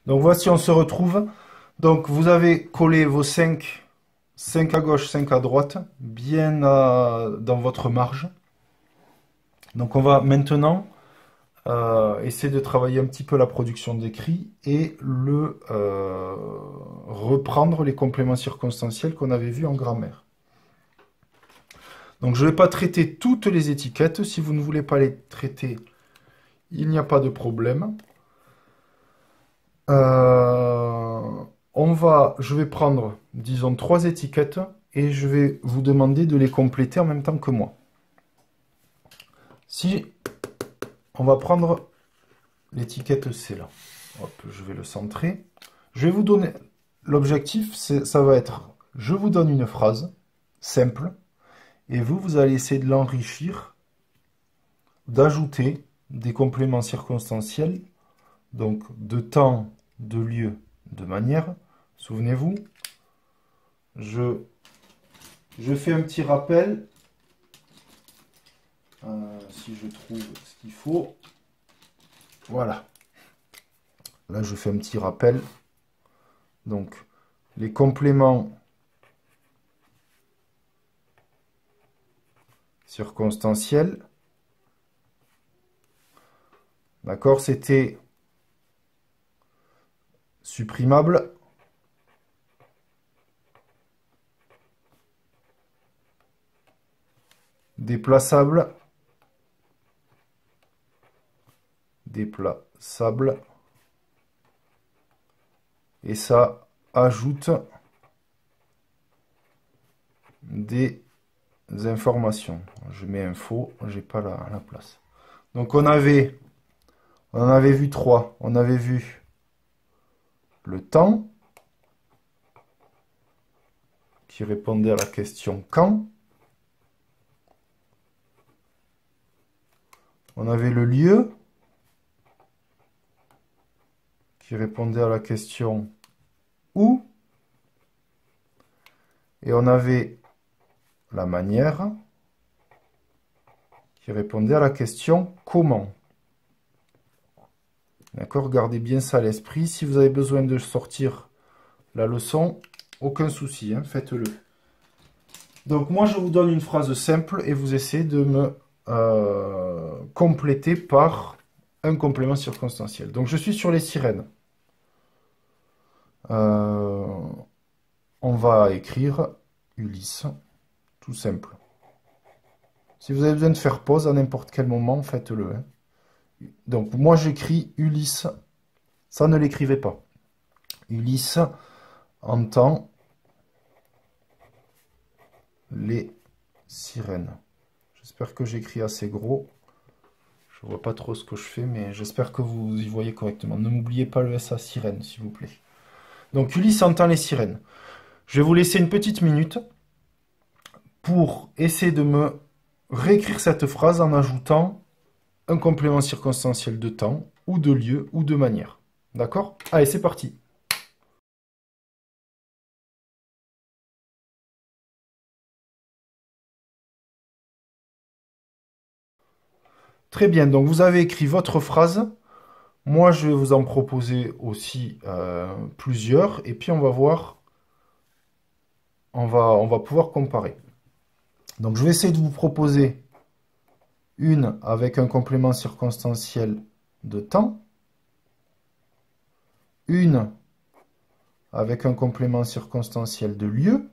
Donc voici, on se retrouve. Donc vous avez collé vos 5 à gauche, 5 à droite, bien dans votre marge. Donc on va maintenant essayer de travailler un petit peu la production d'écrit et reprendre les compléments circonstanciels qu'on avait vus en grammaire. Donc je ne vais pas traiter toutes les étiquettes. Si vous ne voulez pas les traiter, il n'y a pas de problème. Je vais prendre, disons, 3 étiquettes et je vais vous demander de les compléter en même temps que moi. Si on va prendre l'étiquette C là, hop, je vais le centrer. Je vais vous donner, l'objectif, ça va être, je vous donne une phrase simple et vous allez essayer de l'enrichir, d'ajouter des compléments circonstanciels, donc de temps, de lieu, de manière. Souvenez-vous, je fais un petit rappel, si je trouve ce qu'il faut. Voilà. Là, je fais un petit rappel. Donc, les compléments circonstanciels. D'accord, c'était supprimable. Déplaçable. Déplaçable. Et ça ajoute des informations. Je mets info, j'ai pas la place. Donc on en avait vu 3. On avait vu le temps, qui répondait à la question quand. On avait le lieu, qui répondait à la question où. Et on avait la manière, qui répondait à la question comment. D'accord? Gardez bien ça à l'esprit. Si vous avez besoin de sortir la leçon, aucun souci, hein, faites-le. Donc moi, je vous donne une phrase simple et vous essayez de me compléter par un complément circonstanciel. Donc je suis sur les sirènes. On va écrire Ulysse, tout simple. Si vous avez besoin de faire pause à n'importe quel moment, faites-le. Hein. Donc moi j'écris Ulysse, ça ne l'écrivez pas. Ulysse entend les sirènes. J'espère que j'écris assez gros. Je vois pas trop ce que je fais, mais j'espère que vous y voyez correctement. Ne m'oubliez pas le SA sirène, s'il vous plaît. Donc Ulysse entend les sirènes. Je vais vous laisser une petite minute pour essayer de me réécrire cette phrase en ajoutant un complément circonstanciel de temps, ou de lieu, ou de manière. D'accord? Allez, c'est parti. Très bien, donc vous avez écrit votre phrase. Moi, je vais vous en proposer aussi plusieurs, et puis on va voir, on va pouvoir comparer. Donc je vais essayer de vous proposer une avec un complément circonstanciel de temps, une avec un complément circonstanciel de lieu,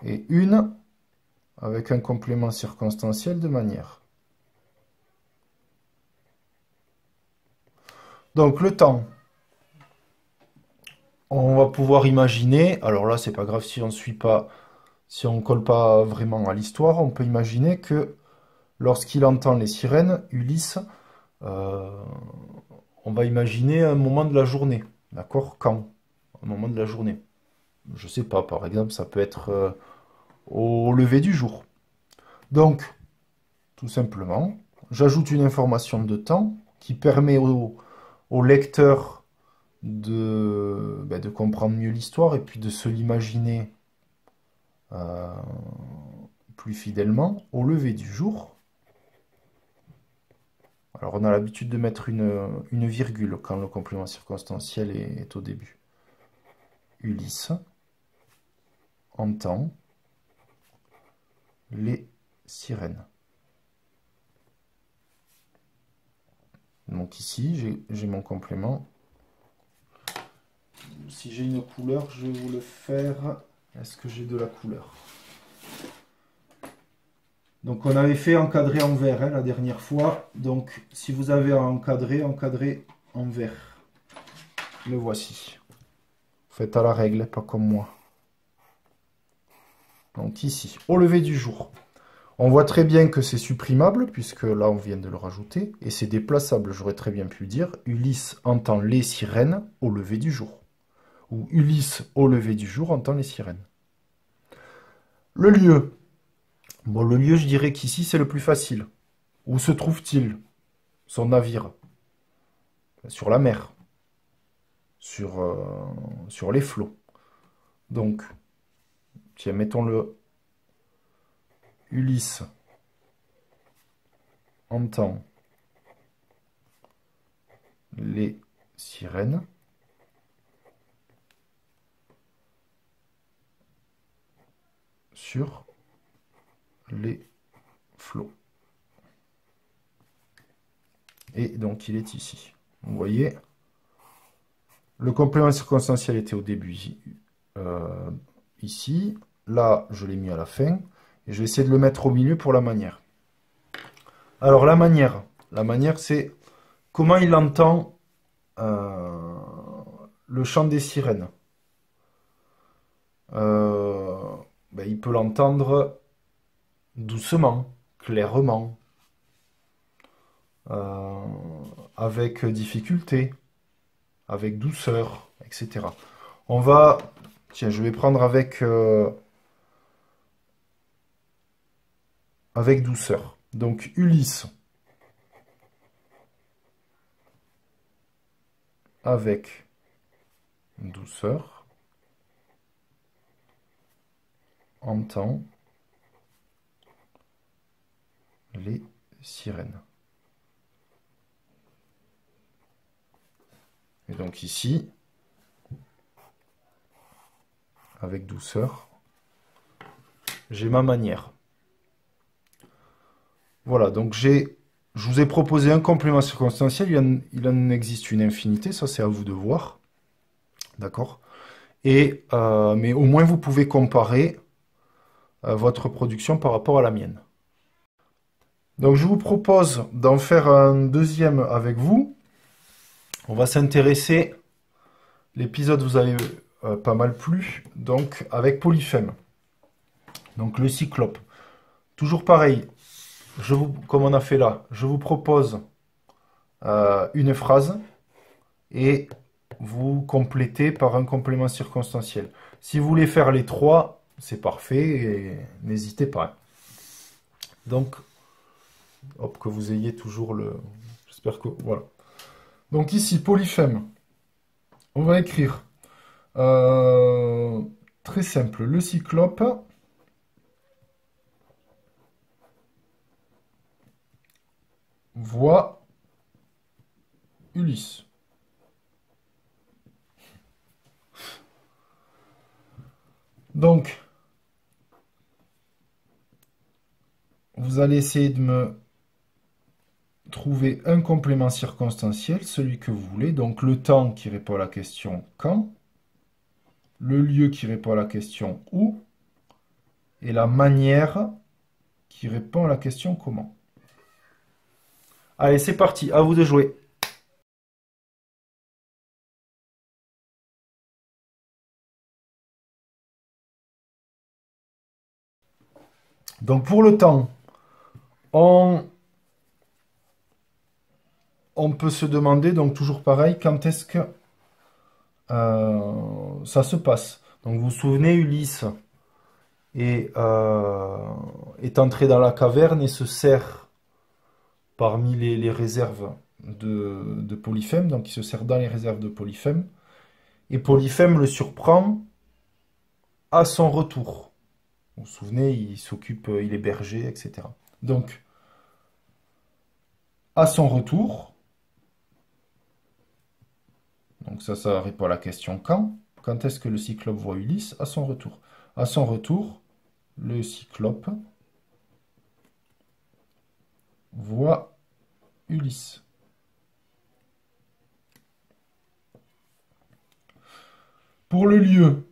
et une avec un complément circonstanciel de manière. Donc le temps, on va pouvoir imaginer, alors là c'est pas grave si on suit pas, si on colle pas vraiment à l'histoire, on peut imaginer que lorsqu'il entend les sirènes, Ulysse, euh, on va imaginer un moment de la journée, d'accord? Quand? Un moment de la journée. Je sais pas, par exemple, ça peut être au lever du jour. Donc, tout simplement, j'ajoute une information de temps qui permet au lecteur de comprendre mieux l'histoire et puis de se l'imaginer euh, plus fidèlement au lever du jour. Alors on a l'habitude de mettre une virgule quand le complément circonstanciel est au début. Ulysse entend les sirènes. Donc ici, j'ai mon complément. Si j'ai une couleur, je vais vous le faire. Est-ce que j'ai de la couleur? Donc on avait fait encadré en vert la dernière fois. Donc si vous avez encadré en vert. Le voici. Faites à la règle, pas comme moi. Donc ici, au lever du jour. On voit très bien que c'est supprimable, puisque là on vient de le rajouter. Et c'est déplaçable, j'aurais très bien pu dire. Ulysse entend les sirènes au lever du jour. Ou Ulysse au lever du jour entend les sirènes. Le lieu. Bon, le lieu, je dirais qu'ici, c'est le plus facile. Où se trouve-t-il? Son navire. Sur la mer. Sur les flots. Donc, tiens, mettons-le. Ulysse entend les sirènes sur les flots. Et donc, il est ici. Vous voyez, le complément circonstanciel était au début ici. Là, je l'ai mis à la fin. Et je vais essayer de le mettre au milieu pour la manière. Alors, la manière, c'est comment il entend le chant des sirènes. Il peut l'entendre doucement, clairement, avec difficulté, avec douceur, etc. On va... Tiens, je vais prendre avec douceur. Donc, Ulysse avec douceur entend les sirènes. Et donc ici, avec douceur, j'ai ma manière. Voilà, donc je vous ai proposé un complément circonstanciel, il en existe une infinité, ça c'est à vous de voir. D'accord? Mais au moins vous pouvez comparer votre production par rapport à la mienne. Donc je vous propose d'en faire un deuxième avec vous. On va s'intéresser, l'épisode vous avez pas mal plu, donc avec Polyphème. Donc le cyclope. Toujours pareil, comme on a fait là, je vous propose une phrase et vous complétez par un complément circonstanciel. Si vous voulez faire les trois, c'est parfait et n'hésitez pas. Donc, hop, que vous ayez toujours le... J'espère que... Voilà. Donc ici, Polyphème. On va écrire très simple. Le cyclope voit Ulysse. Donc, vous allez essayer de me trouver un complément circonstanciel, celui que vous voulez. Donc, le temps qui répond à la question quand, le lieu qui répond à la question où, et la manière qui répond à la question comment. Allez, c'est parti, à vous de jouer. Donc pour le temps, on peut se demander, donc toujours pareil, quand est-ce que ça se passe. Donc vous vous souvenez, Ulysse est entré dans la caverne et se sert parmi les réserves de Polyphème, donc il se sert dans les réserves de Polyphème, et Polyphème le surprend à son retour. Vous vous souvenez, il s'occupe, il est berger, etc. Donc, À son retour, donc ça répond à la question quand. Quand est-ce que le cyclope voit Ulysse? À son retour. À son retour, le cyclope voit Ulysse. Pour le lieu,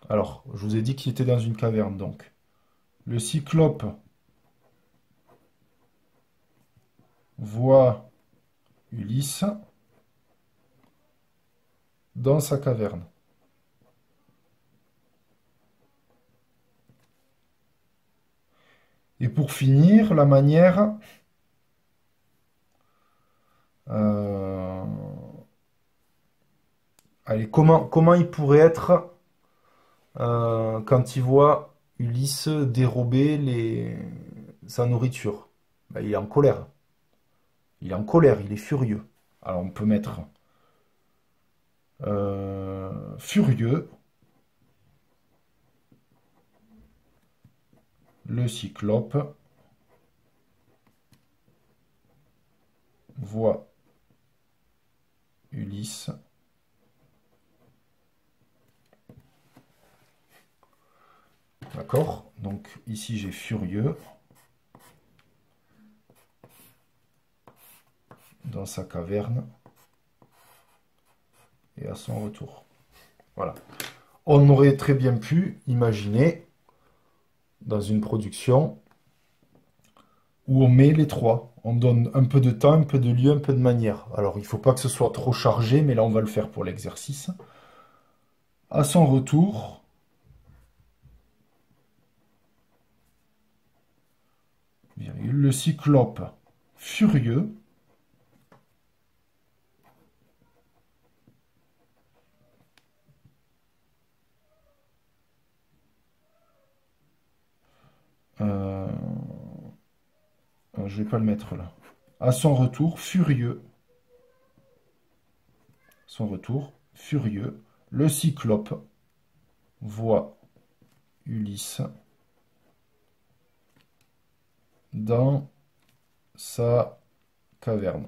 alors, je vous ai dit qu'il était dans une caverne, donc. Le cyclope voit Ulysse dans sa caverne. Et pour finir, la manière... allez, comment il pourrait être quand il voit Ulysse dérober sa nourriture? Ben, il est en colère. Il est en colère, il est furieux. Alors on peut mettre furieux, le cyclope voit Ulysse d'accord? Donc ici j'ai furieux dans sa caverne et à son retour. Voilà. On aurait très bien pu imaginer dans une production où on met les trois. On donne un peu de temps, un peu de lieu, un peu de manière. Alors il ne faut pas que ce soit trop chargé, mais là on va le faire pour l'exercice. À son retour, le cyclope furieux je vais pas le mettre là. À son retour, furieux. Son retour, furieux. Le cyclope voit Ulysse dans sa caverne.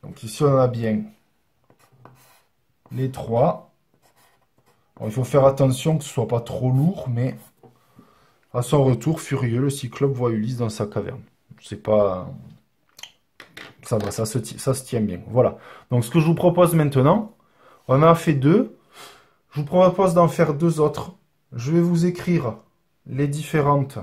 Donc ici on a bien les trois. Alors, il faut faire attention que ce soit pas trop lourd, mais à son retour, furieux, le cyclope voit Ulysse dans sa caverne. C'est pas... Ça va, ça se tient bien. Voilà. Donc ce que je vous propose maintenant, on en a fait deux. Je vous propose d'en faire deux autres. Je vais vous écrire les différentes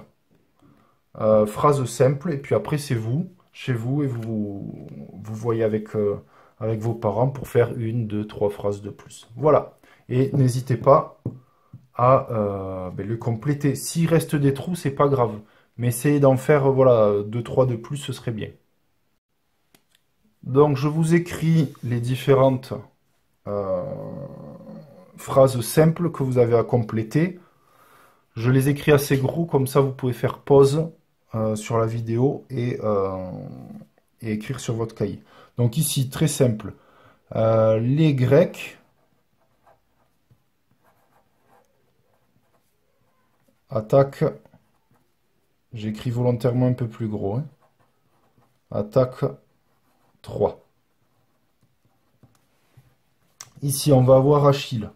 phrases simples. Et puis après, c'est vous, chez vous, et vous voyez avec vos parents pour faire une, deux, trois phrases de plus. Voilà. Et n'hésitez pas à le compléter. S'il reste des trous, c'est pas grave. Mais essayez d'en faire voilà, deux, trois de plus, ce serait bien. Donc, je vous écris les différentes euh, phrases simples que vous avez à compléter. Je les écris assez gros, comme ça vous pouvez faire pause sur la vidéo et écrire sur votre cahier. Donc ici, très simple. Les Grecs attaquent, j'écris volontairement un peu plus gros, hein, attaque 3. Ici, on va avoir Achille.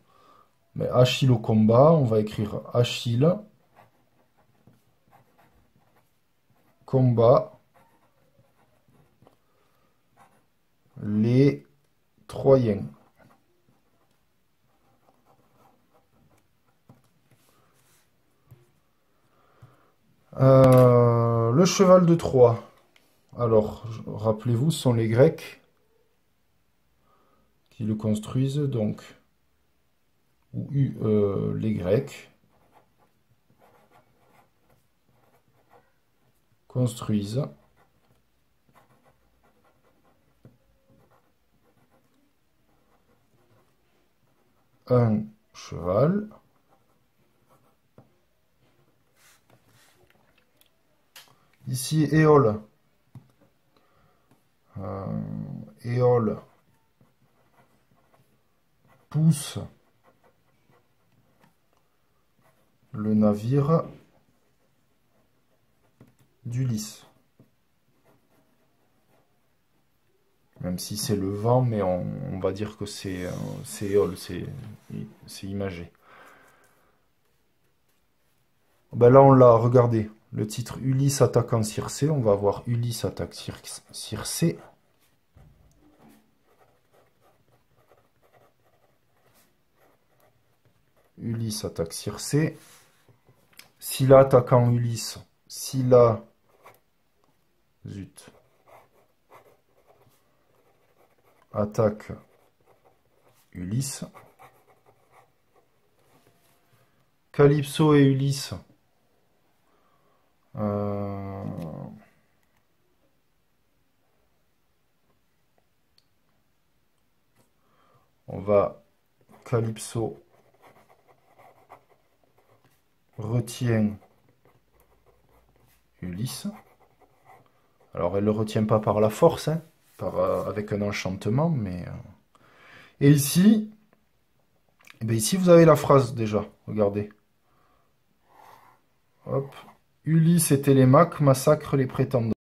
Mais Achille au combat, on va écrire Achille, combat, les Troyens. Le cheval de Troie. Alors, rappelez-vous, ce sont les Grecs qui le construisent, donc, ou les Grecs construisent un cheval ici Éole. Éole pousse le navire d'Ulysse. Même si c'est le vent, mais on va dire que c'est Éole, c'est imagé. Ben là, on l'a regardé. Le titre Ulysse attaquant Circé. On va voir Ulysse attaque Circé. Ulysse attaque Circé. Scylla attaquant Ulysse. Scylla. Zut. Attaque Ulysse. Calypso et Ulysse. On va Calypso retient Ulysse. Alors elle le retient pas par la force, hein, avec un enchantement, mais... Et ici, eh bien ici vous avez la phrase déjà, regardez. Hop. Ulysse et Télémaque massacrent les prétendants.